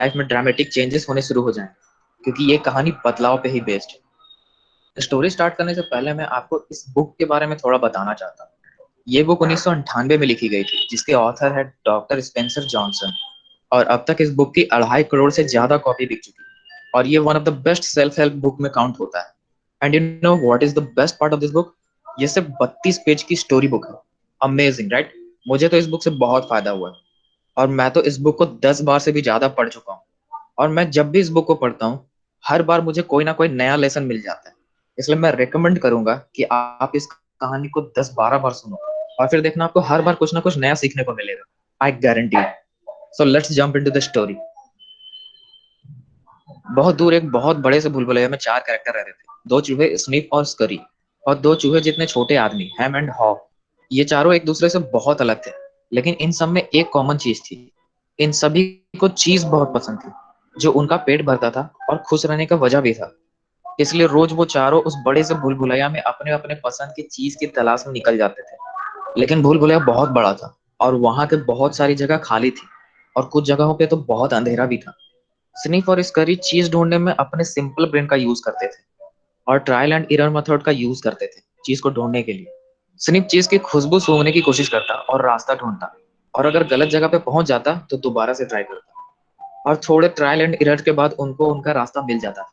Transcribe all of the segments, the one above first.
Life में dramatic changes होने शुरू हो जाएं, क्योंकि ये कहानी बदलाव पे ही बेस्ड है। स्टोरी स्टार्ट करने से पहले मैं आपको इस बुक के बारे में थोड़ा बताना चाहता हूँ। ये बुक 1998 में लिखी गई थी, जिसके ऑथर है डॉक्टर स्पेंसर जॉनसन। और अब तक इस बुक की 2.5 करोड़ से ज्यादा कॉपी बिक चुकी है, और ये one of the best self help book में काउंट होता है। And you know what is the best part of this book? ये सिर्फ 32 पेज की स्टोरी बुक है। Amazing, right? मुझे तो इस बुक से बहुत फायदा हुआ है, और मैं तो इस बुक को 10 बार से भी ज्यादा पढ़ चुका हूँ। और मैं जब भी इस बुक को पढ़ता हूँ, हर बार मुझे कोई ना कोई नया लेसन मिल जाता है। इसलिए मैं रिकमेंड करूंगा कि आप इस कहानी को 10-12 बार सुनो, और फिर देखना आपको हर बार कुछ ना कुछ नया सीखने को मिलेगा। I guarantee. So let's jump into the story. बहुत दूर एक बहुत बड़े से भूलभुलैया में 4 कैरेक्टर रहते थे, दो चूहे स्नीप और स्करी, और दो चूहे जितने छोटे आदमी हैम एंड हॉ। ये चारों एक दूसरे से बहुत अलग थे, लेकिन इन सब में एक कॉमन चीज थी। इन सभी को चीज बहुत पसंद थी, जो उनका पेट भरता था और खुश रहने का वजह भी था। इसलिए रोज वो चारों उस बड़े से भूल भुलैया में अपने अपने पसंद की चीज की तलाश में निकल जाते थे। लेकिन भूल भुलैया बहुत बड़ा था, और वहां के बहुत सारी जगह खाली थी, और कुछ जगहों पे तो बहुत अंधेरा भी था। स्निफ और स्करी चीज ढूंढने में अपने सिंपल ब्रेन का यूज करते थे, और ट्रायल एंड एरर मेथड का यूज करते थे चीज को ढूंढने के लिए। स्निफ चीज की खुशबू सूंघने की कोशिश करता और रास्ता ढूंढता, और अगर गलत जगह पे पहुंच जाता तो दोबारा से ट्राई करता, और थोड़े ट्रायल एंड एरर के बाद उनको उनका रास्ता मिल जाता था।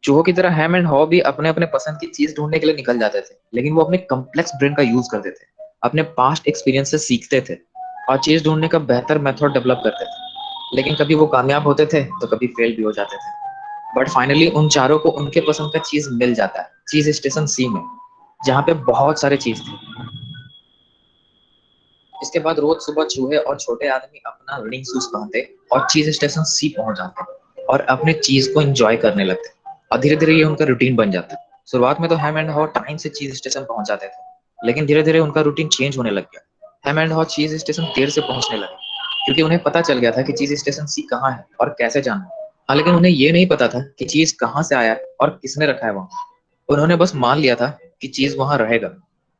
चूहों की तरह हैम एंड हॉ भी अपने अपने पसंद की चीज ढूंढने के लिए निकल जाते थे, लेकिन वो अपने कम्प्लेक्स ब्रेन का यूज करते थे, अपने पास्ट एक्सपीरियंस से सीखते थे, और चीज ढूंढने का बेहतर मेथड डेवलप करते थे। लेकिन कभी वो कामयाब होते थे तो कभी फेल भी हो जाते थे। बट फाइनली उन चारों को उनके पसंद का चीज मिल जाता है चीज स्टेशन सी में, जहाँ पे बहुत सारे चीज थे। इसके बाद रोज सुबह चूहे और छोटे आदमी अपना रनिंग शूज पहनते और चीज स्टेशन सी पहुंच जाते और अपने चीज को एंजॉय करने लगते। और धीरे धीरे ये उनका रूटीन बन जाता। शुरुआत में तो हैम एंड हॉ टाइम से चीज स्टेशन पहुंच जाते थे, लेकिन धीरे धीरे उनका रूटीन चेंज होने लग गया। हैम एंड हॉ चीज स्टेशन देर से पहुंचने लगे, क्योंकि उन्हें पता चल गया था कि चीज स्टेशन सी कहाँ है और कैसे जाना है। हाँ, लेकिन उन्हें ये नहीं पता था कि चीज कहाँ से आया है और किसने रखा है वहां। उन्होंने बस मान लिया था कि चीज वहां रहेगा।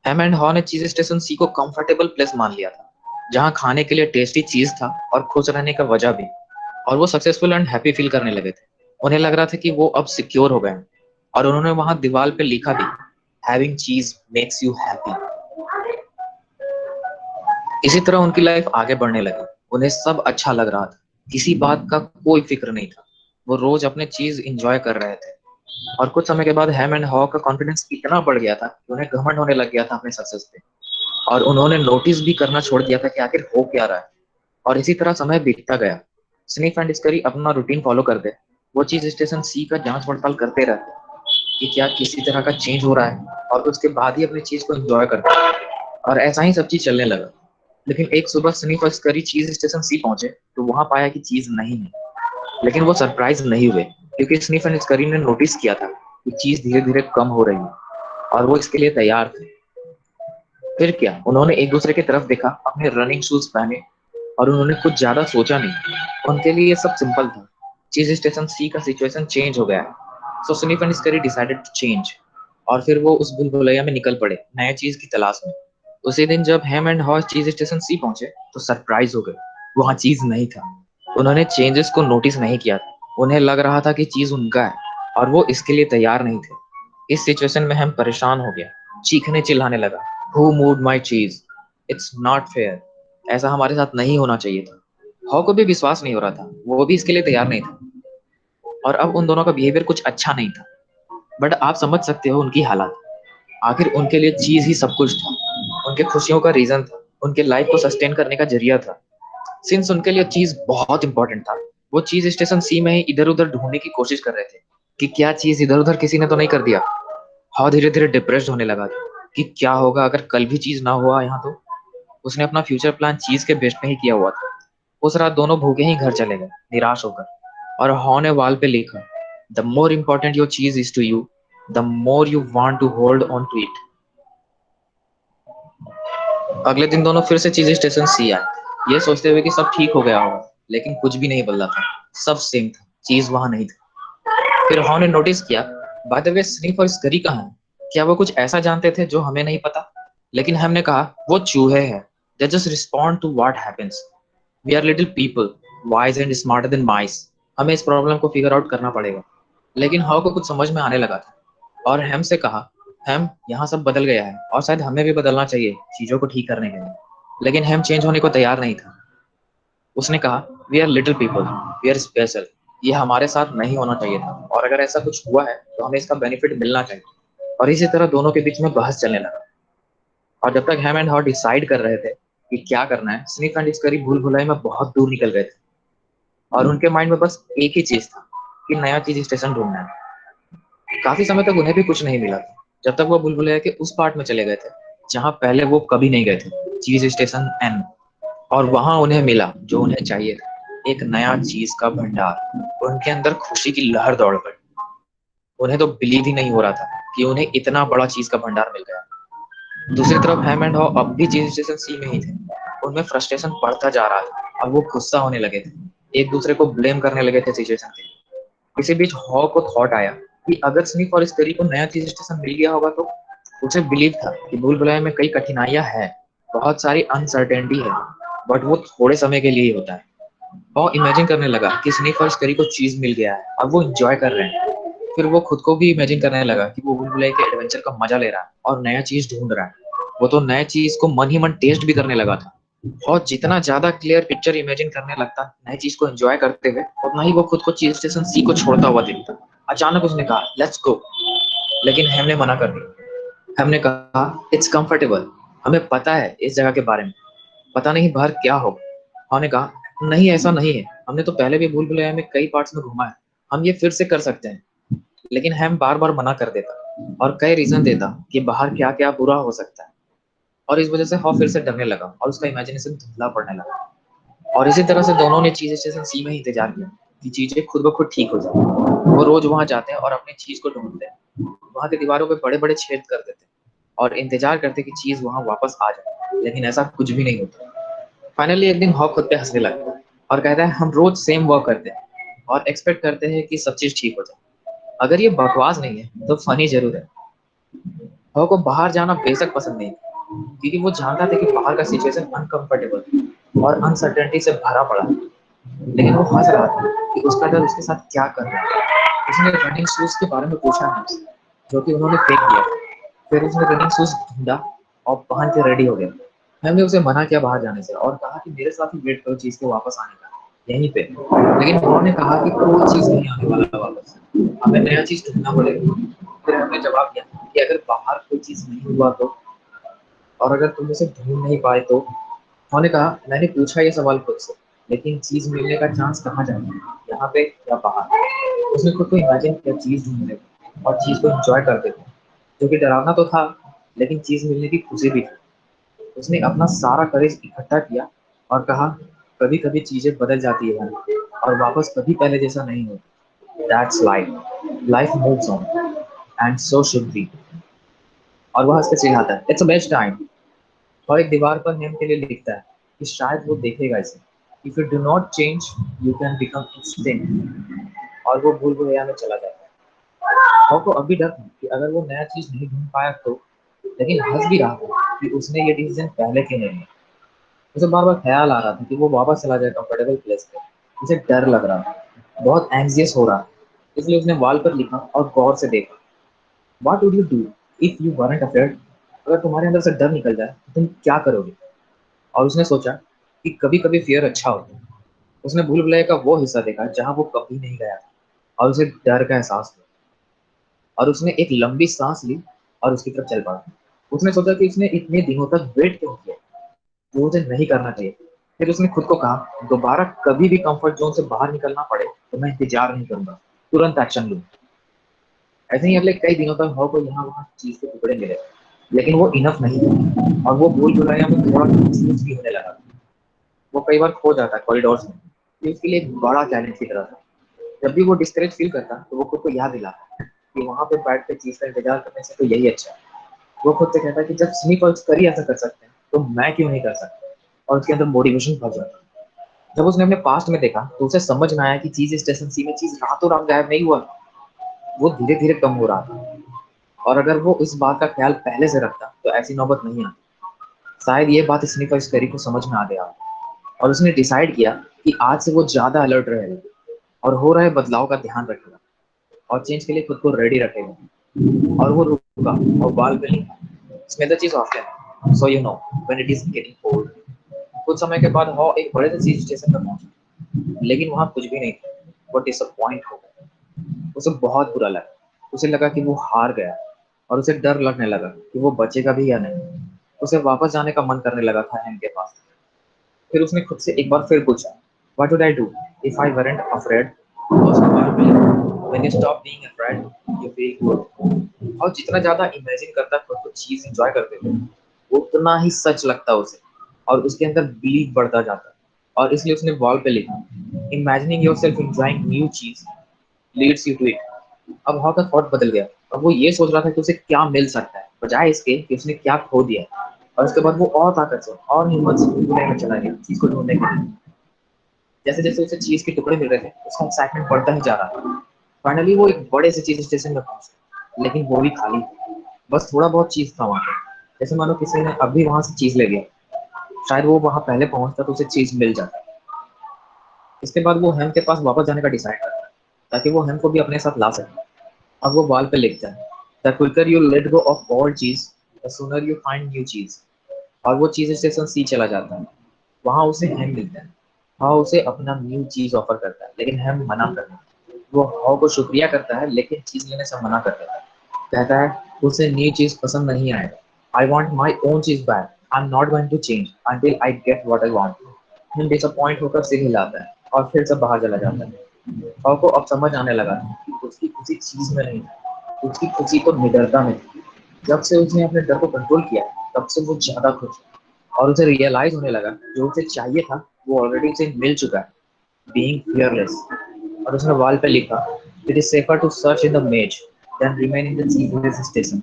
हैम एंड हॉ ने चीज स्टेशन सी को कंफर्टेबल प्लेस मान लिया था, जहां खाने के लिए टेस्टी चीज था और खुश रहने का वजह भी। और वो सक्सेसफुल एंड हैप्पी फील करने लगे थे। उन्हें लग रहा था कि वो अब सिक्योर हो गए हैं। और उन्होंने वहां दीवार पे लिखा भी, हैविंग चीज मेक्स यू हैप्पी। इसी तरह उनकी लाइफ आगे बढ़ने लगी। उन्हें सब अच्छा लग रहा था, किसी बात का कोई फिक्र नहीं था। वो रोज अपने चीज इंजॉय कर रहे थे। और कुछ समय के बाद हैम एंड हॉ का कॉन्फिडेंस इतना बढ़ गया था कि उन्हें घमंड होने लग गया था अपने सक्सेस पे। और उन्होंने नोटिस भी करना छोड़ दिया था कि आखिर हो क्या रहा है। और इसी तरह समय बीतता गया। स्निफ एंड स्करी अपना रूटीन फॉलो करते। वो चीज स्टेशन सी का जांच पड़ताल करते रहते कि क्या किसी तरह का चेंज हो रहा है, और उसके बाद ही अपनी चीज को एंजॉय करते। और ऐसा ही सब चीज चलने लगा। लेकिन एक सुबह स्निफ और स्करी चीज स्टेशन सी पहुंचे तो वहां पाया कि चीज नहीं है। लेकिन वो सरप्राइज नहीं हुए, क्योंकि स्निफ एंड स्करी ने नोटिस किया था कि चीज धीरे धीरे कम हो रही है, और वो इसके लिए तैयार थे। फिर क्या, उन्होंने एक दूसरे की तरफ देखा, अपने रनिंग शूज पहने, और उन्होंने कुछ ज्यादा सोचा नहीं। उनके लिए ये सब सिंपल था। चीज स्टेशन सी का सिचुएशन चेंज हो गया है। So Sniff and Scurry decided to change. और फिर वो उस भूलभुलैया में निकल पड़े नए चीज की तलाश में। उसी दिन जब हैम एंड हॉ चीज स्टेशन सी पहुंचे तो सरप्राइज हो गए। वहां चीज नहीं था। उन्होंने चेंजेस को नोटिस नहीं किया था। उन्हें लग रहा था कि चीज उनका है, और वो इसके लिए तैयार नहीं थे। इस सिचुएशन में हम परेशान हो गया, चीखने चिल्लाने लगा, हु मूव्ड माई चीज, इट्स नॉट फेयर, ऐसा हमारे साथ नहीं होना चाहिए था। हॉ को भी विश्वास नहीं हो रहा था, वो भी इसके लिए तैयार नहीं था। और अब उन दोनों का बिहेवियर कुछ अच्छा नहीं था। बट आप समझ सकते हो उनकी हालत। आखिर उनके लिए चीज ही सब कुछ था, उनके खुशियों का रीजन था, उनके लाइफ को सस्टेन करने का जरिया था। सिंस उनके लिए चीज बहुत इंपॉर्टेंट था, वो चीज स्टेशन सी में ही इधर उधर ढूंढने की कोशिश कर रहे थे कि क्या चीज इधर उधर किसी ने तो नहीं कर दिया। हाँ, धीरे धीरे डिप्रेस्ड होने लगा था कि क्या होगा अगर कल भी चीज ना हुआ यहाँ तो। उसने अपना फ्यूचर प्लान चीज के बेस्ट में ही किया हुआ था। उस रात दोनों भूखे ही घर चले गए, निराश होकर। और हॉ ने वॉल पे लिखा, the more important your cheese is to you, the more you want to hold on to it. अगले दिन दोनों फिर से चीज स्टेशन सी आए, ये सोचते हुए कि सब ठीक हो गया होगा। लेकिन कुछ भी नहीं बदला था। सब सेम था, चीज वहां नहीं था। फिर हॉ ने नोटिस किया, बाय द वे स्नीफ और स्करी कहाँ हैं? क्या वो कुछ ऐसा जानते थे जो हमें नहीं पता? लेकिन हमने कहा वो चूहे हैं, they just respond to what happens, we are little people, wise and smarter than mice. हमें इस प्रॉब्लम को फिगर आउट करना पड़ेगा। लेकिन हाउ को कुछ समझ में आने लगा था और हैम से कहा, हैम यहाँ सब बदल गया है और शायद हमें भी बदलना चाहिए चीजों को ठीक करने के लिए। लेकिन हैम चेंज होने को तैयार नहीं था। उसने कहा, we are little people, we are special. ये हमारे साथ नहीं होना चाहिए था और अगर ऐसा कुछ हुआ है तो हमें इसका बेनिफिट मिलना चाहिए। और इसी तरह दोनों के बीच में बहस चलने लगा। और जब तक हैम एंड हॉ डिसाइड कर रहे थे कि क्या करना है, स्निफ एंड स्करी भूल भुलाई में बहुत दूर निकल गए थे और उनके माइंड में बस एक ही चीज था कि नया चीज स्टेशन ढूंढना है। काफी समय तक उन्हें भी कुछ नहीं मिला था, जब तक वो भूल भुलैया के उस पार्ट में चले गए थे जहाँ पहले वो कभी नहीं गए थे, चीज स्टेशन एन। और वहां उन्हें मिला जो उन्हें चाहिए था, एक नया चीज का भंडार। उनके अंदर खुशी की लहर दौड़ गई। उन्हें तो बिलीव ही नहीं हो रहा था कि उन्हें इतना बड़ा चीज का भंडार मिल गया। दूसरी तरफ हैम एंड हॉ अब भी चीज स्टेशन सी में ही थे। उनमें फ्रस्ट्रेशन बढ़ता जा रहा था और वो गुस्सा होने लगे थे, एक दूसरे को ब्लेम करने लगे थे सिचुएशन के लिए। इसी बीच हॉ को थॉट आया कि अगर स्निफ और स्करी को नया चीज स्टेशन मिल गया होगा तो। उसे बिलीव था कि भूल भुलैया में कई कठिनाइयां हैं, बहुत सारी अनसर्टेनिटी है, बट वो थोड़े समय के लिए ही होता है। हॉ इमेजिन करने लगा कि स्निफ और स्करी को चीज मिल गया है और वो एंजॉय कर रहे हैं। फिर वो खुद को भी इमेजिन करने लगा कि वो भूल भुलैया के एडवेंचर का मजा ले रहा है और नया चीज ढूंढ रहा है। वो तो नए चीज को मन ही मन टेस्ट भी करने लगा था। और जितना ज्यादा क्लियर पिक्चर इमेजिन करने लगता नए चीज को एंजॉय करते हुए, उतना ही वो खुद को चीज स्टेशन सी को छोड़ता हुआ दिखता। अचानक उसने कहा, लेट्स गो। लेकिन हेम ने मना कर दिया। हेम ने कहा, इट्स कंफर्टेबल, हमें पता है इस जगह के बारे में, पता नहीं बाहर क्या होगा। उन्होंने कहा, नहीं ऐसा नहीं है, हमने तो पहले भी भूल भुलैया में कई पार्ट्स में घूमा है, हम ये फिर से कर सकते हैं। लेकिन हैम बार बार मना कर देता और कई रीजन देता कि बाहर क्या क्या बुरा हो सकता है। और इस वजह से हॉ फिर से डरने लगा और उसका इमेजिनेशन धुंधला पड़ने लगा। और इसी तरह से दोनों ने चीज स्टेशन सी में ही इंतजार किया कि चीजें खुद ब खुद ठीक हो जाए। वो रोज वहां जाते हैं और अपनी चीज को ढूंढते हैं, वहां की दीवारों पे बड़े बड़े छेद कर देते हैं और इंतजार करते कि चीज वहां वापस आ जाए, लेकिन ऐसा कुछ भी नहीं होता। फाइनली एक दिन हॉ खुद पे हंसने लगता है और कहता है, हम रोज सेम वर्क करते हैं और एक्सपेक्ट करते हैं कि सब चीज ठीक हो जाए। अगर ये बकवास नहीं है तो फनी जरूर है। हॉ को बाहर जाना बेशक पसंद नहीं था, क्योंकि वो जानता था कि बाहर का सिचुएशन अनकंफर्टेबल और अनसर्टेनिटी से भरा पड़ा है। लेकिन वो हंस रहा था कि उसका डर उसके साथ क्या कर रहा है। उसने रनिंग शूज के बारे में पूछा हमसे, जो कि उन्होंने फेंक दिया था। फिर उसने रनिंग शूज ढूंढा और पहन के रेडी हो गया। हमने उसे मना किया बाहर जाने से और कहा कि मेरे साथ ही वेट करो चीज के वापस आने का, यहीं पे। लेकिन उन्होंने कहा कि कोई चीज नहीं आने वाला वापस, हमें नया चीज ढूंढना पड़ेगा। फिर हमने जवाब दिया कि अगर बाहर कोई चीज नहीं हुआ तो, और अगर तुम उसे ढूंढ नहीं पाए तो। उन्होंने कहा, मैंने पूछा ये सवाल खुद से, लेकिन चीज मिलने का चांस कहाँ जाता है, यहाँ पे या बाहर। उसने खुद को इमेजिन किया चीज ढूंढने को और चीज को एंजॉय करते थे, जो कि डरावना तो था, लेकिन चीज मिलने की खुशी भी थी। उसने अपना सारा करेज इकट्ठा किया और कहा, कभी कभी चीजें बदल जाती है और वापस कभी पहले जैसा नहीं होता। That's life, life moves on and so should be. और वह हंस के चिल्लाता है, इट्स अ बेस्ट टाइम। और एक दीवार पर नेम के लिए लिखता है कि शायद वो देखेगा इसे। If you do not change you can become extinct. और वो भूल भुलैया में चला जाता है। और को अभी डर था कि अगर वो नया चीज नहीं ढूंढ पाया तो। लेकिन हंस भी रहा था कि उसने ये डिसीजन पहले क्यों नहीं लिया। उसे बार बार ख्याल आ रहा था कि वो वापस चला जाए कंफर्टेबल प्लेस पे। उसे डर लग रहा था, बहुत एंग्जियस हो रहा था। इसलिए उसने वॉल पर लिखा और गौर से देखा, what would you do if you weren't afraid. अगर तुम्हारे अंदर से डर निकल जाए तो तुम क्या करोगे। और उसने सोचा कि कभी कभी फियर अच्छा होता है। उसने भूल भुलैया का वो हिस्सा देखा जहां वो कभी नहीं गया था और उसे डर का एहसास हुआ। और उसने एक लंबी सांस ली और उसकी तरफ चल पड़ा। उसने सोचा कि उसने इतने दिनों तक वेट क्यों किया, वो उसे नहीं करना चाहिए। फिर उसने खुद को कहा, दोबारा कभी भी कंफर्ट जोन से बाहर निकलना पड़े तो मैं इंतजार नहीं करूंगा, तुरंत एक्शन लूँ। ऐसे ही अगले कई दिनों तक हॉ को यहाँ वहाँ चीज के टुकड़े मिले, लेकिन वो इनफ नहीं था और वो भूल भुलैया में थोड़ा कंफ्यूज भी होने लगा। वो कई बार खो जाता है कॉरिडोर्स में, ये उसके लिए एक बड़ा चैलेंज की तरह था। जब भी वो डिस्करेज फील करता तो वो खुद को याद दिलाता कि वहां पे बैठ के चीज का इंतजार करने से तो यही अच्छा है। वो खुद से कहता है कि जब स्नीप और स्करी ऐसा कर सकते हैं तो मैं क्यों नहीं कर सकता। और उसके अंदर मोटिवेशन भर जाता है। जब उसने अपने पास्ट में देखा तो उसे समझ में आया कि चीज स्टेशन सी में चीज रातों रात गायब नहीं हुआ, वो धीरे धीरे कम हो रहा था। और अगर वो इस बात का ख्याल पहले से रखता तो ऐसी नौबत नहीं आती। शायद ये बात स्नीफ और स्करी को समझ में आ गया। और उसने डिसाइड किया कि आज से वो ज्यादा अलर्ट रहेगा और हो रहे बदलाव का ध्यान रखेगा और चेंज के लिए खुद को रेडी रखेगा। और वो रुका और बाल पे लिखा, स्मेल द चीज often so you know when it is getting old. कुछ समय के बाद हॉ एक बड़े से चीज स्टेशन पर पहुंचा, लेकिन वहां कुछ भी नहीं था। वो डिसअपॉइंट हो गया, उसे बहुत बुरा लगा। उसे लगा कि वो हार गया और उसे डर लगने लगा कि वो बचेगा भी या नहीं। उसे वापस जाने का मन करने लगा था हैम के पास। फिर उसने खुद से एक बार फिर पूछा, what would I do if I weren't afraid. When you stop being afraid you feel good. और जितना ज्यादा इमेजिन करता खुद को चीज एंजॉय करते थे, उतना ही सच लगता उसे और उसके अंदर बिलीव बढ़ता जाता। और इसलिए उसने वॉल पे लिखा, इमेजिनिंग योरसेल्फ एंजॉयिंग न्यू चीज लीड्स यू टू इट। अब हॉ का थॉट बदल गया। अब वो ये सोच रहा था कि उसे क्या मिल सकता है, बजाय इसके कि उसने क्या खो दिया। और उसके बाद वो और ताकत से और हिम्मत से ढूंढने में चला गया चीज को ढूंढने के लिए। जैसे जैसे उसे चीज के टुकड़े मिल रहे थे, उसका एक्साइटमेंट बढ़ता ही जा रहा था। फाइनली वो एक बड़े से चीज स्टेशन में पहुंचा, लेकिन वो भी खाली था। बस थोड़ा बहुत चीज था वहां पे, जैसे मानो किसी ने अभी वहां से चीज ले गया। शायद वो वहां पहले पहुंचता तो उसे चीज मिल जाती। इसके बाद वो हेम के पास वापस जाने का डिसाइड करता है, ताकि वो हेम को भी अपने साथ ला सके। अब वो वॉल पे लिखता है, the quicker you let go of old cheese the sooner you find new cheese. और वो चीज स्टेशन सी चला जाता है। वहां उसे हेम मिलता है। हाँ उसे अपना न्यू चीज ऑफर करता है, लेकिन हेम मना करता है। वो हाउ को शुक्रिया करता है, लेकिन चीज लेने से मना कर देता है। कहता है उसे न्यू चीज पसंद नहीं आएगा। I want my own cheese back, I am not going to change until I get what I want. Hem disappoint होकर सिर हिलाता है और फिर से बाहर चला जाता है। हाउ को अब समझ आने लगा कि उसकी खुशी चीज में नहीं थी, उसकी खुशी तो निडरता में थी। जब से उसने अपने डर को कंट्रोल किया, तब से वो ज्यादा खुश है। और उसे रियलाइज होने लगा जो उसे चाहिए था वो ऑलरेडी उसे मिल चुका है, बीइंग फियरलेस। और उसने वॉल पे लिखा, it is safer to search in the maze then remain in the cheese station.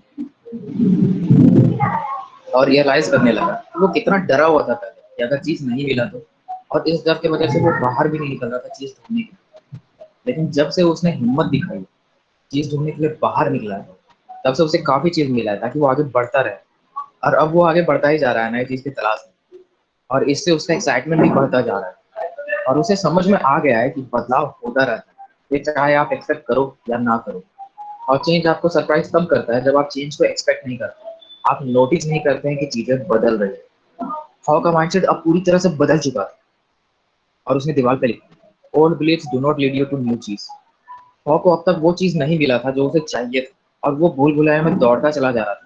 और रियलाइज करने लगा कि वो कितना डरा हुआ था पहले कि अगर चीज नहीं मिला तो। और इस डर की वजह से वो बाहर भी नहीं निकल रहा था चीज ढूंढने के लिए। लेकिन जब से उसने हिम्मत दिखाई, चीज ढूंढने के लिए बाहर निकला है, तब से उसे काफी चीज मिला है ताकि वो आगे बढ़ता रहे। और अब वो आगे बढ़ता ही जा रहा है नई चीज की तलाश में। और इससे उसका एक्साइटमेंट भी बढ़ता जा रहा है। और उसे समझ में आ गया है कि बदलाव होता रहता है, ये चाहे आप एक्सेप्ट करो या ना करो। और चेंज आपको सरप्राइज तब करता है जब आप चेंज को एक्सपेक्ट नहीं करते। आप नोटिस नहीं करते हैं कि चीजें बदल रही है। हाउ का माइंडसेट अब पूरी तरह से बदल चुका है। और उसने दीवार पे लिखा, old believes do not lead you to new cheese. Haw को अब तक वो चीज नहीं मिला था जो उसे चाहिए था, और वो भूल भुलाया में दौड़ता चला जा रहा था।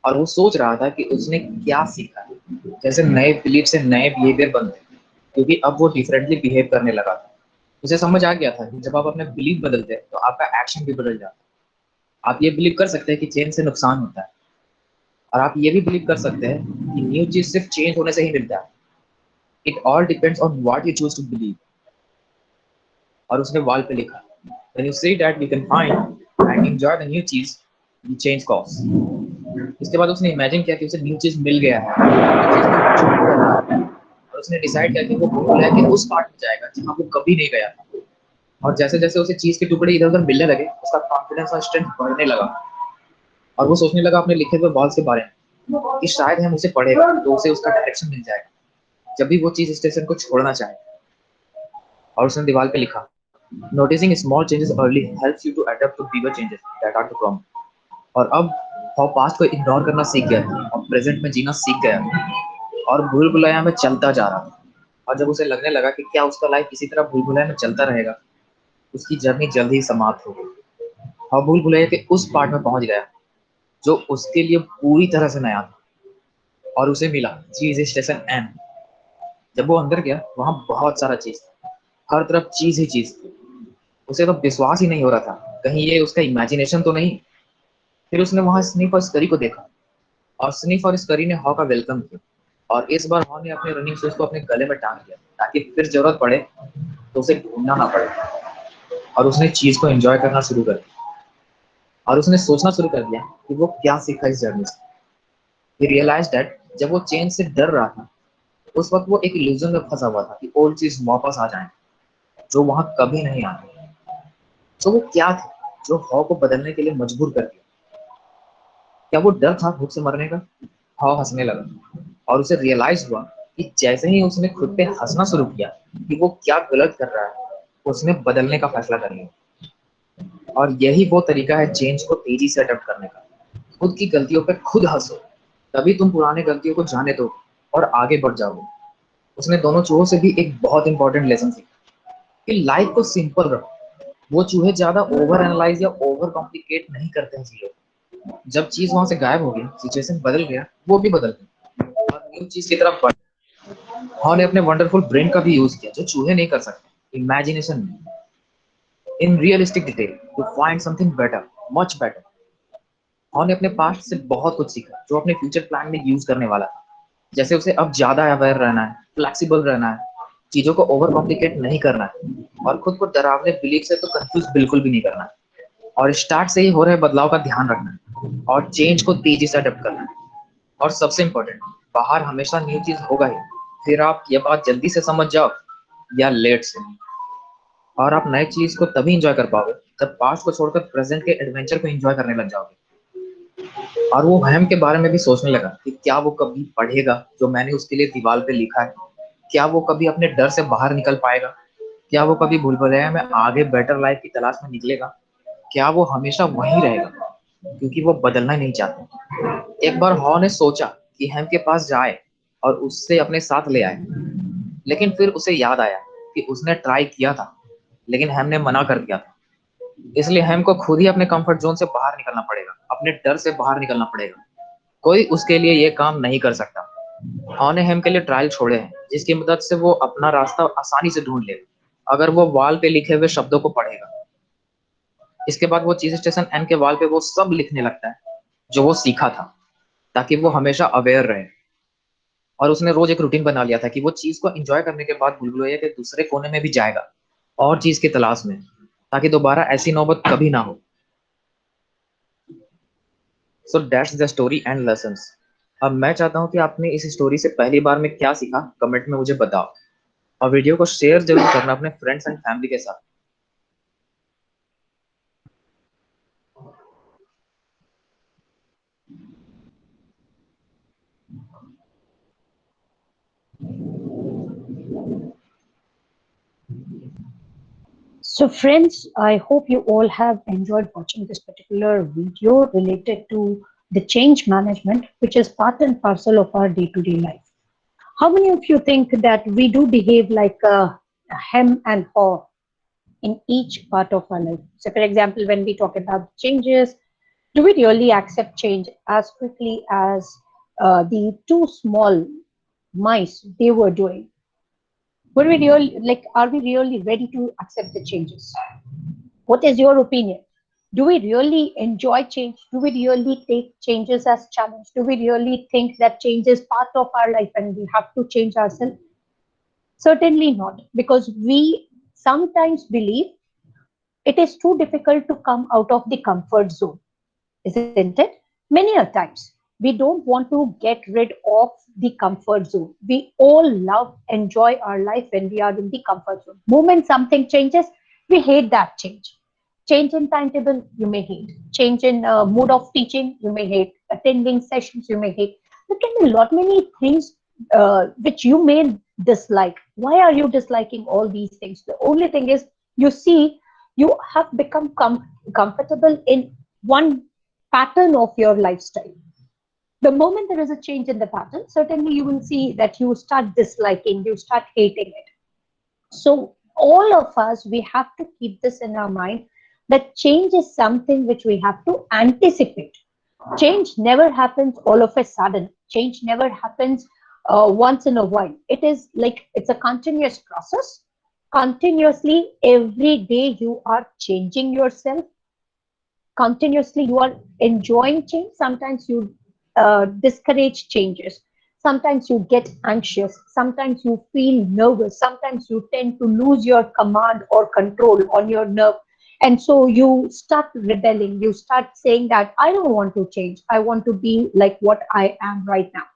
और वो सोच रहा था कि उसने क्या सीखा है। जैसे नए बिलीफ से नए बिहेवियर बनते हैं, क्योंकि अब वो डिफरेंटली बिहेव करने लगा था। उसे समझ आ गया था कि जब आप अपने बिलीफ बदलते हैं तो आपका एक्शन भी बदल जाता है। आप ये बिलीव कर सकते हैं कि चेंज से नुकसान होता है, और आप ये भी बिलीव कर सकते हैं कि न्यू चीज सिर्फ चेंज होने से ही मिलता है। It all depends on what you choose to believe. और उसने वॉल पे लिखा, when you see that we can find and enjoy the new cheese the change cause. इसके बाद उसने इमेजिन किया कि उसे न्यू चीज मिल गया है, न्यू चीज को enjoy कर रहा है। और उसने डिसाइड किया कि वो भूल है कि उस पार्ट में जाएगा जहाँ वो कभी नहीं गया था। और जैसे जैसे उसे चीज के टुकड़े इधर उधर मिलने लगे, उसका कॉन्फिडेंस और स्ट्रेंथ बढ़ने लगा। और वो सोचने लगा अपने लिखे हुए बॉल्स के बारे में कि शायद हम उसे पढ़ेगा तो उसे उसका डायरेक्शन मिल जाएगा जब भी वो चीज स्टेशन को छोड़ना चाहे। और उसने दीवार पे लिखा, noticing small changes early helps you to adopt to bigger changes that are to come. और अब वो पास्ट को इग्नोर करना सीख गया था और प्रेजेंट में जीना सीख गया था, और भूल भुलैया में चलता जा रहा था। और जब उसे लगने लगा कि क्या उसका लाइफ इसी तरह भूल भुलैया में चलता रहेगा, उसकी जर्नी जल्द ही समाप्त हो गई। और भूल भुलैया के उस पार्ट में पहुंच गया जो उसके लिए पूरी तरह से नया था। और उसे मिला चीज स्टेशन एन। जब वो अंदर गया वहां बहुत सारा चीज था, हर तरफ चीज ही चीज थी। उसे तो विश्वास ही नहीं हो रहा था कहीं ये उसका इमेजिनेशन तो नहीं। फिर उसने वहां स्नीफ और स्करी को देखा, और स्नीफ और स्करी ने हॉ का वेलकम किया। और इस बार हॉ ने अपने रनिंग शूज को अपने गले में टांग दिया ताकि फिर जरूरत पड़े तो उसे ढूंढना ना पड़े। और उसने चीज को एंजॉय करना शुरू कर दिया। और उसने सोचना शुरू कर दिया कि वो क्या सीखा इस जर्नी से। ही रियलाइज दैट जब वो चेंज से डर रहा था, उस वक्त वो एक इल्यूजन में फंसा हुआ था कि ओल्ड चीज वापस आ जाए जो वहां कभी नहीं आती। तो वो क्या था जो हॉ को बदलने के लिए मजबूर कर दिया? क्या वो डर था भूख से मरने का? हॉ हंसने लगा और उसे रियलाइज हुआ कि जैसे ही उसने खुद पे हंसना शुरू किया कि वो क्या गलत कर रहा है, उसने बदलने का फैसला कर लिया। और यही वो तरीका है चेंज को तेजी से अडॉप्ट करने का। खुद की गलतियों पे खुद हंसो, तभी तुम पुरानी गलतियों को जाने दो और आगे बढ़ जाओगे। उसने दोनों चूहों से भी एक बहुत इंपॉर्टेंट लेसन सीखा कि लाइफ को सिंपल रखो। वो चूहे ज्यादा ओवर एनालाइज या ओवर कॉम्प्लिकेट नहीं करते हैं चीजों। जब चीज वहां से गायब हो गई, सिचुएशन बदल गया, वो भी बदल गई और न्यू चीज की तरफ बढ़। हाँ ने अपने वंडरफुल ब्रेन का भी यूज किया जो चूहे नहीं कर सकते, imagination in realistic detail to find something better, much better. Haw ने अपने पास्ट से बहुत कुछ सीखा जो अपने फ्यूचर प्लान में यूज करने वाला था। जैसे उसे अब ज्यादा अवेयर रहना है, फ्लेक्सिबल रहना है, चीजों को ओवर कॉम्प्लिकेट नहीं करना है, और खुद को डरावने बिलीफ से तो कंफ्यूज बिल्कुल भी नहीं करना है। और स्टार्ट से ही हो रहे बदलाव का ध्यान रखना है और चेंज को तेजी से अडेप्ट करना है। और सबसे इम्पोर्टेंट, बाहर हमेशा न्यू चीज होगा ही, फिर आप ये बात जल्दी से समझ जाओ या लेट से। और आप नए चीज को तभी इंजॉय कर पाओगे जब पास्ट को छोड़कर प्रेजेंट के एडवेंचर को एंजॉय करने लग जाओगे। और वो वहम के बारे में भी सोचने लगा कि क्या वो कभी पढ़ेगा जो मैंने उसके लिए दीवार पे लिखा है, क्या वो कभी अपने डर से बाहर निकल पाएगा, क्या वो कभी भूल भुलैया में आगे बेटर लाइफ की तलाश में निकलेगा, क्या वो हमेशा वहीं रहेगा क्योंकि वो बदलना ही नहीं चाहते। एक बार हॉ ने सोचा कि हेम के पास जाए और उससे अपने साथ ले आए, लेकिन फिर उसे याद आया कि उसने ट्राई किया था लेकिन हेम ने मना कर दिया था। इसलिए हेम को खुद ही अपने कंफर्ट जोन से बाहर निकलना पड़ेगा, अपने डर से बाहर निकलना पड़ेगा। कोई उसके लिए ये काम नहीं कर सकता। हॉ ने हेम के लिए ट्रायल छोड़े हैं जिसकी मदद से वो अपना रास्ता आसानी से ढूंढ लेगा अगर वो वॉल पे लिखे हुए शब्दों को पढ़ेगा। इसके बाद वो चीज स्टेशन एन के वॉल पे वो सब लिखने लगता है जो वो सीखा था, ताकि वो हमेशा अवेयर रहे। और उसने रोज एक रूटीन बना लिया था कि वो चीज को एंजॉय करने के बाद भूलभुलैया के दूसरे कोने में भी जाएगा और चीज की तलाश में, ताकि दोबारा ऐसी नौबत कभी ना हो। So that's the story and lessons. अब मैं चाहता हूँ कि आपने इस स्टोरी से पहली बार में क्या सीखा कमेंट में मुझे बताओ, और वीडियो को शेयर जरूर करना अपने फ्रेंड्स एंड फैमिली के साथ। So, friends, I hope you all have enjoyed watching this particular video related to the change management, which is part and parcel of our day to day life. How many of you think that we do behave like a hem and haw in each part of our life? So, for example, when we talk about changes, do we really accept change as quickly as the two small mice they were doing? Were we really like? Are we really ready to accept the changes? What is your opinion? Do we really enjoy change? Do we really take changes as challenge? Do we really think that change is part of our life and we have to change ourselves? Certainly not, because we sometimes believe it is too difficult to come out of the comfort zone, isn't it? Many a times we don't want to get rid of the comfort zone. We all love, enjoy our life when we are in the comfort zone. Moment something changes, we hate that change. Change in timetable, you may hate. Change in mode of teaching, you may hate. Attending sessions, you may hate. There can be a lot many things which you may dislike. Why are you disliking all these things? The only thing is, you see, you have become comfortable in one pattern of your lifestyle. The moment there is a change in the pattern, certainly you will see that you start disliking, you start hating it. So, all of us, we have to keep this in our mind that change is something which we have to anticipate. Change never happens all of a sudden, change never happens once in a while. It is like it's a continuous process. Continuously, every day, you are changing yourself. Continuously you are enjoying change. Sometimes you discourage changes, sometimes you get anxious, sometimes you feel nervous, sometimes you tend to lose your command or control on your nerve, and so you start rebelling, you start saying that I don't want to change, I want to be like what I am right now.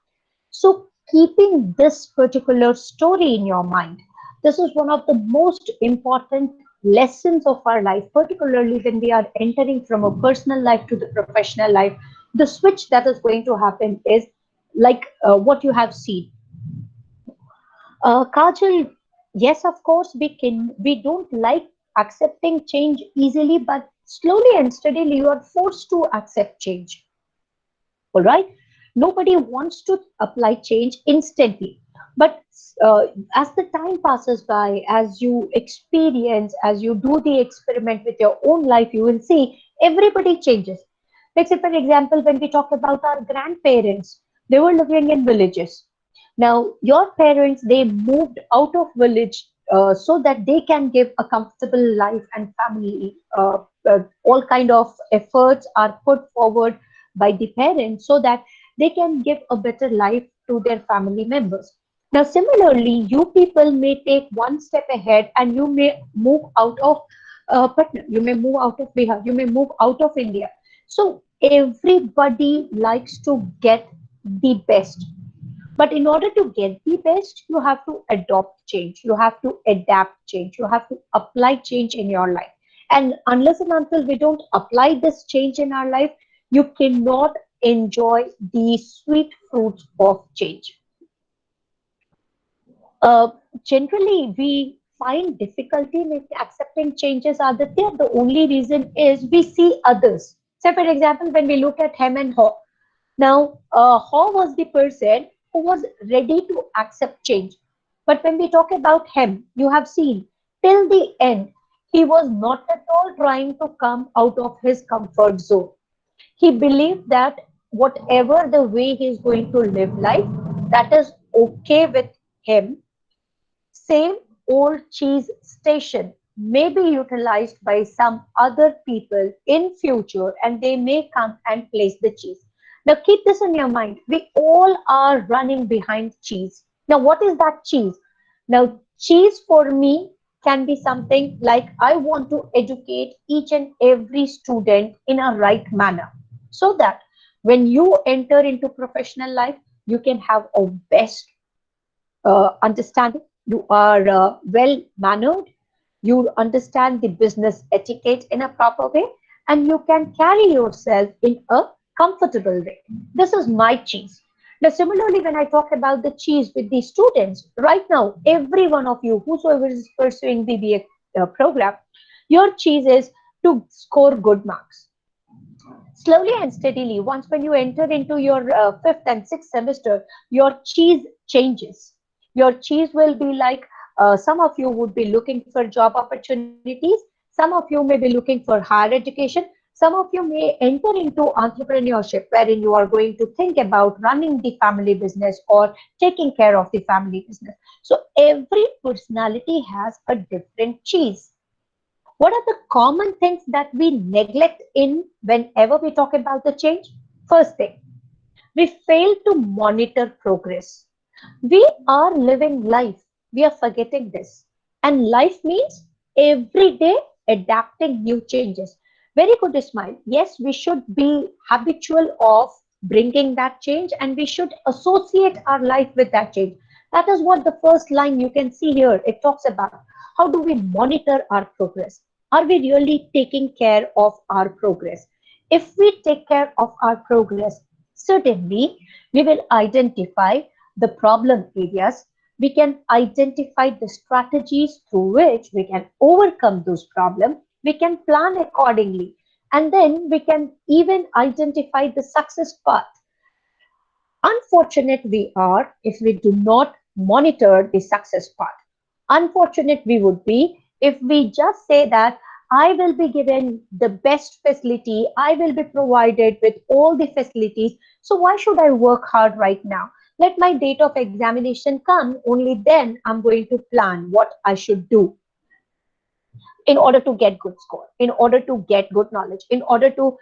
So, keeping this particular story in your mind, this is one of the most important lessons of our life, particularly when we are entering from a personal life to the professional life. The switch that is going to happen is like what you have seen. Kajal, yes, of course, we don't like accepting change easily, but slowly and steadily you are forced to accept change. All right. Nobody wants to apply change instantly. But uh, as the time passes by, as you experience, as you do the experiment with your own life, you will see everybody changes. Like, say, for example, when we talk about our grandparents, they were living in villages. Now, your parents, they moved out of village so that they can give a comfortable life and family. All kind of efforts are put forward by the parents so that they can give a better life to their family members. Now, similarly, you people may take one step ahead and you may move out of Patna, you may move out of Bihar, you may move out of India. So, everybody likes to get the best. But in order to get the best, you have to adopt change, you have to adapt change, you have to apply change in your life. And unless and until we don't apply this change in our life, you cannot enjoy the sweet fruits of change. Uh, Generally, we find difficulty in accepting changes. Aditya, the only reason is we see others. Say, for example, when we look at Hem and Haw. Now, Haw was the person who was ready to accept change. But when we talk about him, you have seen till the end, he was not at all trying to come out of his comfort zone. He believed that whatever the way he is going to live life, that is okay with him. Same old cheese station may be utilized by some other people in future and they may come and place the cheese. Now keep this in your mind. We all are running behind cheese. Now what is that cheese? Now cheese for me can be something like I want to educate each and every student in a right manner so that when you enter into professional life, you can have a best understanding, you are well mannered, you understand the business etiquette in a proper way, and you can carry yourself in a comfortable way. This is my cheese. Now, similarly, when I talk about the cheese with the students, right now, every one of you, whosoever is pursuing BBA program, your cheese is to score good marks. Slowly and steadily, once when you enter into your fifth and sixth semester, your cheese changes. Your cheese will be like some of you would be looking for job opportunities, some of you may be looking for higher education, some of you may enter into entrepreneurship wherein you are going to think about running the family business or taking care of the family business. So every personality has a different cheese. What are the common things that we neglect in whenever we talk about the change? First thing, we fail to monitor progress. We are living life. We are forgetting this. And life means every day adapting new changes. Very good, Ismail. Yes, we should be habitual of bringing that change and we should associate our life with that change. That is what the first line you can see here. It talks about how do we monitor our progress? Are we really taking care of our progress? If we take care of our progress, certainly we will identify the problem areas. We can identify the strategies through which we can overcome those problems. We can plan accordingly. And then we can even identify the success path. Unfortunate we are if we do not monitor the success path. Unfortunate we would be if we just say that I will be given the best facility, I will be provided with all the facilities. So why should I work hard right now? Let my date of examination come, only then I'm going to plan what I should do in order to get good score, in order to get good knowledge, in order to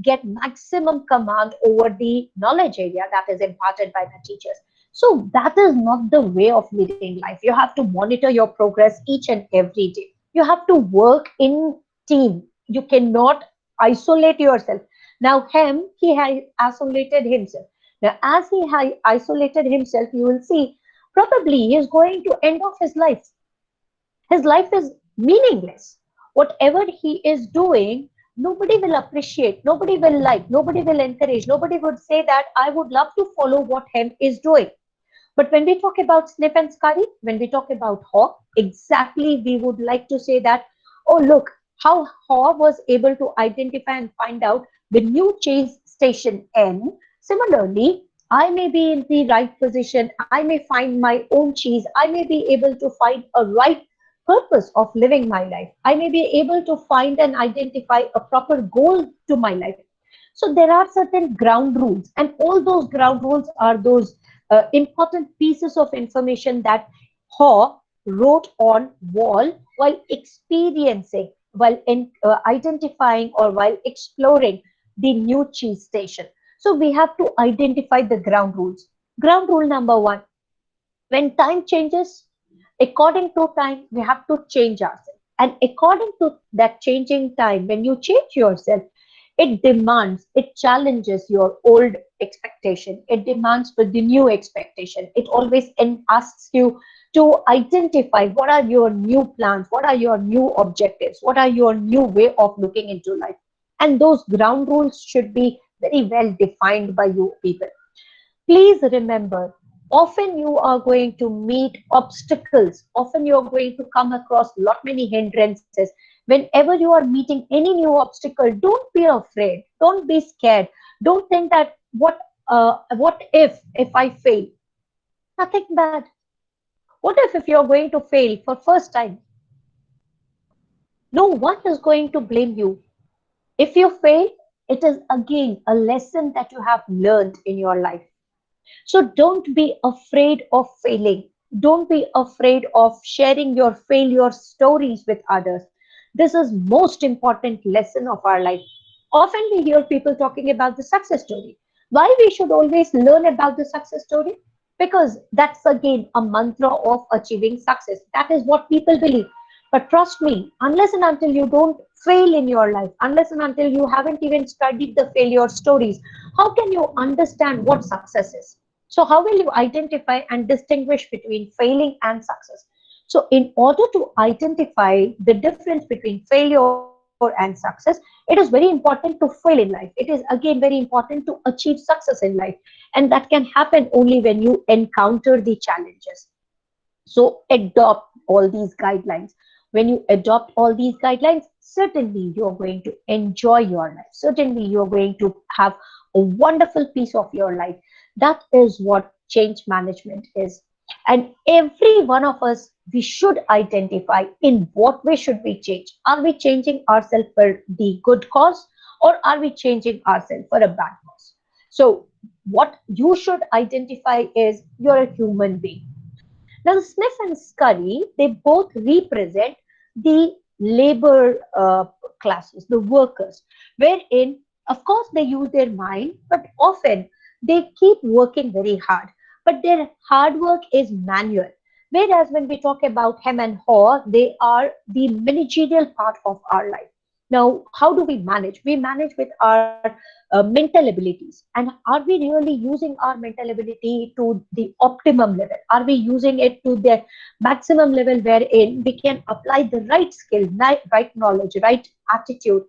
get maximum command over the knowledge area that is imparted by the teachers. So that is not the way of living life. You have to monitor your progress each and every day. You have to work in team. You cannot isolate yourself. Now, him, he has isolated himself. Now, as he has isolated himself, you will see probably he is going to end off his life. His life is meaningless. Whatever he is doing, nobody will appreciate, nobody will like, nobody will encourage, nobody would say that I would love to follow what him is doing. But when we talk about Sniff and Scurry, when we talk about Haw, exactly we would like to say that, oh, look, how Haw was able to identify and find out the new chase station N. Similarly, I may be in the right position, I may find my own cheese, I may be able to find a right purpose of living my life, I may be able to find and identify a proper goal to my life. So there are certain ground rules, and all those ground rules are those important pieces of information that Haw wrote on wall while experiencing, while identifying or while exploring the new cheese station. So we have to identify the ground rules. Ground rule number one: when time changes, according to time, we have to change ourselves. And according to that changing time, when you change yourself, it demands, it challenges your old expectation. It demands for the new expectation. It always asks you to identify what are your new plans, what are your new objectives, what are your new way of looking into life. And those ground rules should be very well defined by you people. Please remember, often you are going to meet obstacles. Often you are going to come across lot many hindrances. Whenever you are meeting any new obstacle, don't be afraid. Don't be scared. Don't think that what if I fail? Nothing bad. What if you are going to fail for first time? No one is going to blame you. If you fail, it is again a lesson that you have learned in your life. So don't be afraid of failing. Don't be afraid of sharing your failure stories with others. This is most important lesson of our life. Often we hear people talking about the success story. Why we should always learn about the success story? Because that's again a mantra of achieving success. That is what people believe. But trust me, unless and until you don't fail in your life, unless and until you haven't even studied the failure stories, how can you understand what success is? So, how will you identify and distinguish between failing and success? So, in order to identify the difference between failure and success, it is very important to fail in life. It is again very important to achieve success in life. And that can happen only when you encounter the challenges. So adopt all these guidelines. When you adopt all these guidelines, certainly you're going to enjoy your life. Certainly you're going to have a wonderful piece of your life. That is what change management is. And every one of us, we should identify in what way should we change. Are we changing ourselves for the good cause, or are we changing ourselves for a bad cause? So what you should identify is you're a human being. Now, the Smith and Scurry, they both represent the labor classes, the workers, wherein, of course, they use their mind, but often they keep working very hard. But their hard work is manual. Whereas when we talk about Hem and Haw, they are the managerial part of our life. Now, how do we manage? We manage with our mental abilities. And are we really using our mental ability to the optimum level? Are we using it to the maximum level wherein we can apply the right skill, right knowledge, right attitude,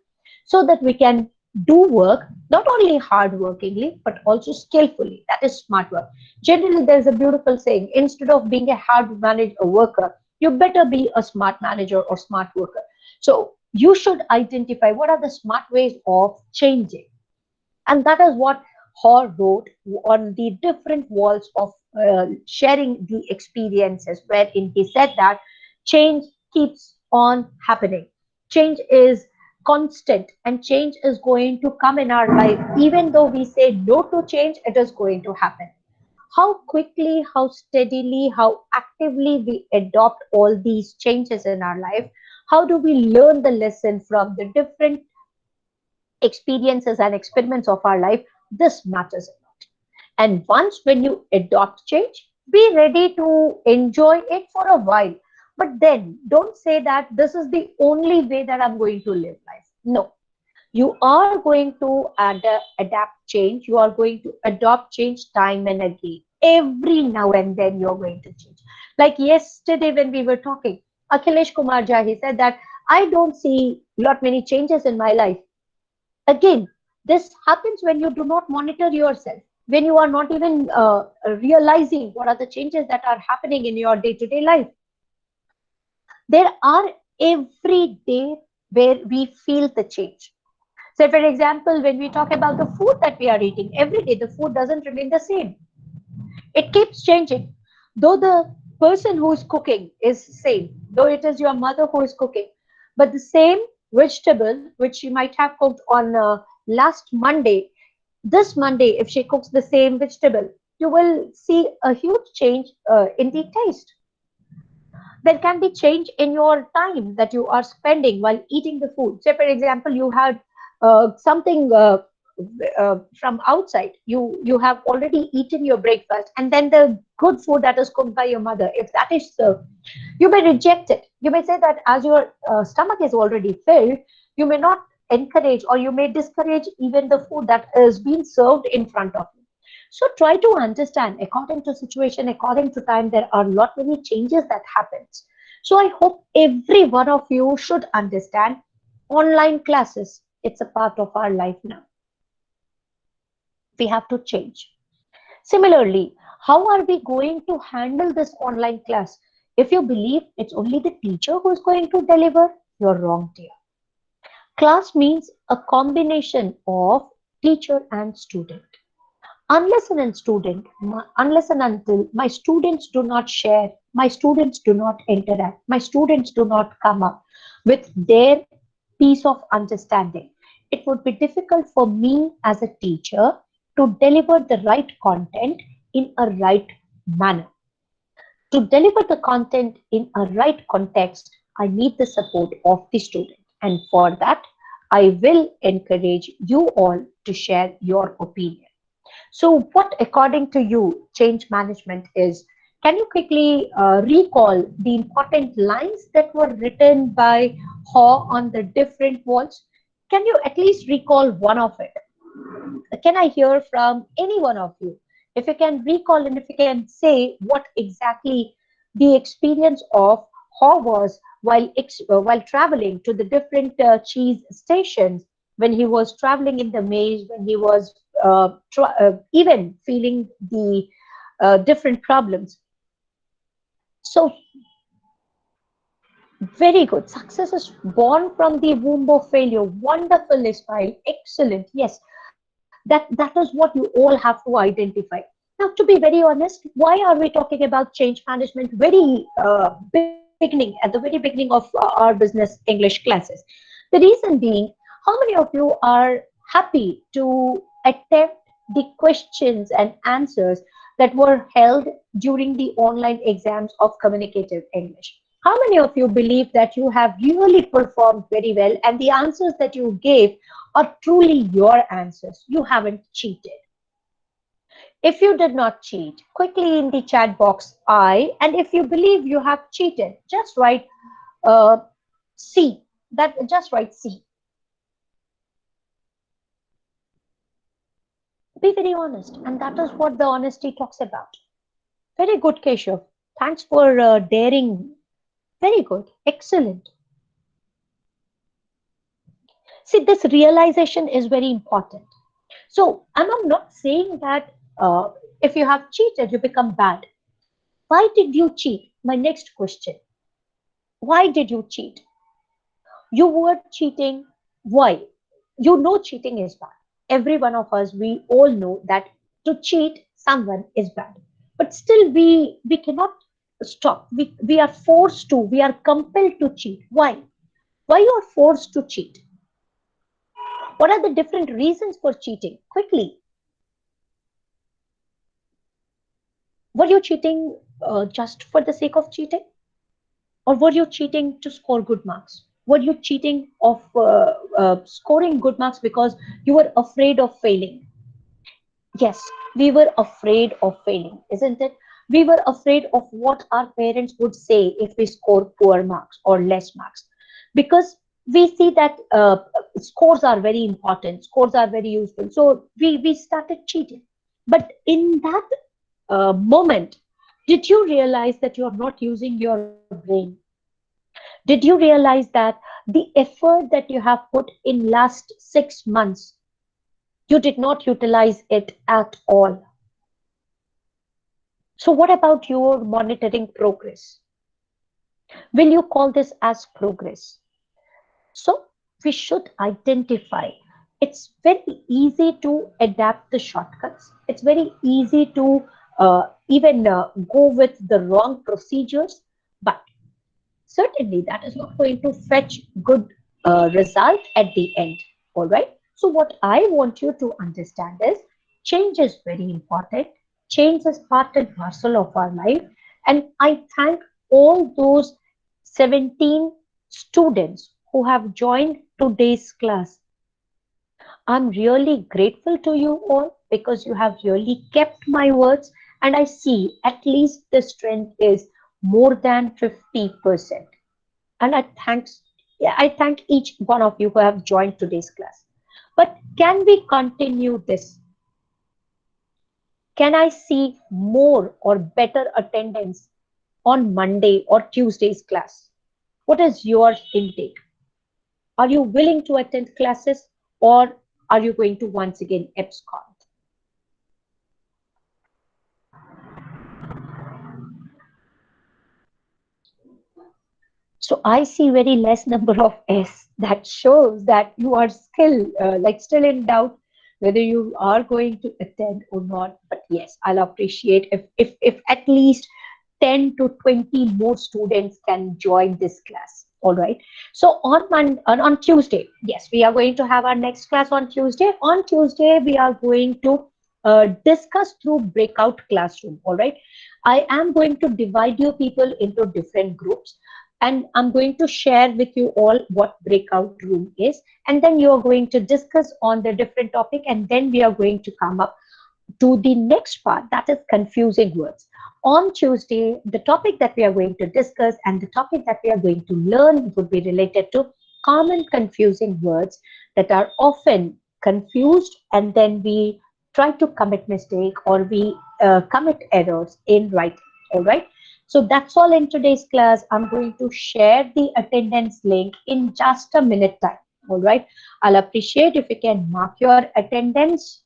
so that we can do work not only hardworkingly but also skillfully? That is smart work. Generally, there's a beautiful saying: instead of being a hard manager worker, you better be a smart manager or smart worker. So you should identify what are the smart ways of changing, and that is what Haw wrote on the different walls of sharing the experiences, wherein he said that change keeps on happening. Change is constant, and change is going to come in our life. Even though we say no to change, it is going to happen. How quickly, how steadily, how actively we adopt all these changes in our life, how do we learn the lesson from the different experiences and experiments of our life, this matters a lot. And once when you adopt change, be ready to enjoy it for a while. But then don't say that this is the only way that I'm going to live life. No, you are going to adapt change. You are going to adopt change time and again. Every now and then you're going to change. Like yesterday when we were talking, Akhilesh Kumar Jha, he said that I don't see lot many changes in my life. Again, this happens when you do not monitor yourself. when you are not even realizing what are the changes that are happening in your day-to-day life. There are every day where we feel the change. So, for example, when we talk about the food that we are eating, every day the food doesn't remain the same. It keeps changing. Though the person who is cooking is same, though it is your mother who is cooking, but the same vegetable which she might have cooked on last Monday, this Monday, if she cooks the same vegetable, you will see a huge change in the taste. There can be change in your time that you are spending while eating the food. Say, for example, you had something from outside. You have already eaten your breakfast, and then the good food that is cooked by your mother, if that is served, you may reject it. You may say that as your stomach is already filled, you may not encourage or you may discourage even the food that is being served in front of you. So try to understand according to situation, according to time, there are lot many changes that happens. So I hope every one of you should understand online classes. It's a part of our life now. We have to change. Similarly, how are we going to handle this online class? If you believe it's only the teacher who is going to deliver, you're wrong, dear. Class means a combination of teacher and student. Unless and until my students do not share, my students do not interact, my students do not come up with their piece of understanding, it would be difficult for me as a teacher to deliver the right content in a right manner. To deliver the content in a right context, I need the support of the student. And for that, I will encourage you all to share your opinion. So, what, according to you, change management is? Can you quickly recall the important lines that were written by Haw on the different walls? Can you at least recall one of it? Can I hear from any one of you? If you can recall and if you can say what exactly the experience of Haw was while traveling to the different cheese stations, when he was traveling in the maze, when he was even feeling the different problems. So, very good. Success is born from the womb of failure. Wonderful, Ismail. Excellent. Yes, that is what you all have to identify. Now, to be very honest, why are we talking about change management at the very beginning of our business English classes? The reason being, how many of you are happy to attempt the questions and answers that were held during the online exams of communicative English? How many of you believe that you have really performed very well and the answers that you gave are truly your answers? You haven't cheated. If you did not cheat, quickly in the chat box I, and if you believe you have cheated, just write C. Just write C. Be very honest, and that is what the honesty talks about. Very good, Keshav. Thanks for daring. Very good. Excellent. See, this realization is very important. So, I'm not saying that if you have cheated, you become bad. Why did you cheat? My next question. Why did you cheat? You were cheating. Why? You know cheating is bad. Every one of us, we all know that to cheat someone is bad. But still, we cannot stop. We are forced to, we are compelled to cheat. Why? Why you are forced to cheat? What are the different reasons for cheating? Quickly. Were you cheating just for the sake of cheating? Or were you cheating to score good marks? Were you cheating of scoring good marks because you were afraid of failing? Yes, we were afraid of failing, isn't it? We were afraid of what our parents would say if we score poor marks or less marks. Because we see that scores are very important, scores are very useful. So we started cheating. But in that moment, did you realize that you're not using your brain? Did you realize that the effort that you have put in last 6 months, you did not utilize it at all? So what about your monitoring progress? Will you call this as progress? So we should identify. It's very easy to adapt the shortcuts. It's very easy to even go with the wrong procedures, but certainly that is not going to fetch good result at the end. All right. So what I want you to understand is change is very important. Change is part and parcel of our life. And I thank all those 17 students who have joined today's class. I'm really grateful to you all because you have really kept my words, and I see at least the strength is more than 50%. And I thank each one of you who have joined today's class. But can we continue this? Can I see more or better attendance on Monday or Tuesday's class? What is your intake? Are you willing to attend classes, or are you going to once again abscond? So I see very less number of S. That shows that you are still still in doubt whether you are going to attend or not. But yes, I'll appreciate if at least 10 to 20 more students can join this class. All right. So on Tuesday, yes, we are going to have our next class on Tuesday. On Tuesday, we are going to discuss through breakout classroom. All right. I am going to divide you people into different groups, and I'm going to share with you all what breakout room is, and then you are going to discuss on the different topic, and then we are going to come up to the next part, that is confusing words. On Tuesday, the topic that we are going to discuss and the topic that we are going to learn would be related to common confusing words that are often confused, and then we try to commit mistake, or we commit errors in writing. All right. So that's all in today's class. I'm going to share the attendance link in just a minute time. All right. I'll appreciate if you can mark your attendance.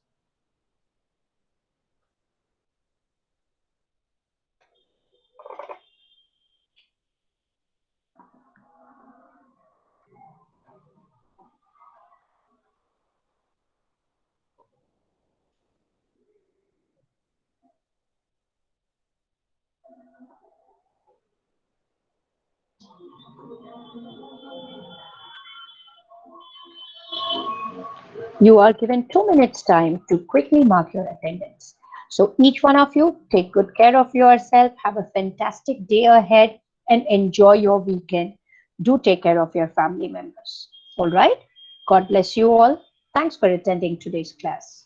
You are given 2 minutes time to quickly mark your attendance. So each one of you, take good care of yourself, have a fantastic day ahead, and enjoy your weekend. Do take care of your family members. All right. God bless you all. Thanks for attending today's class.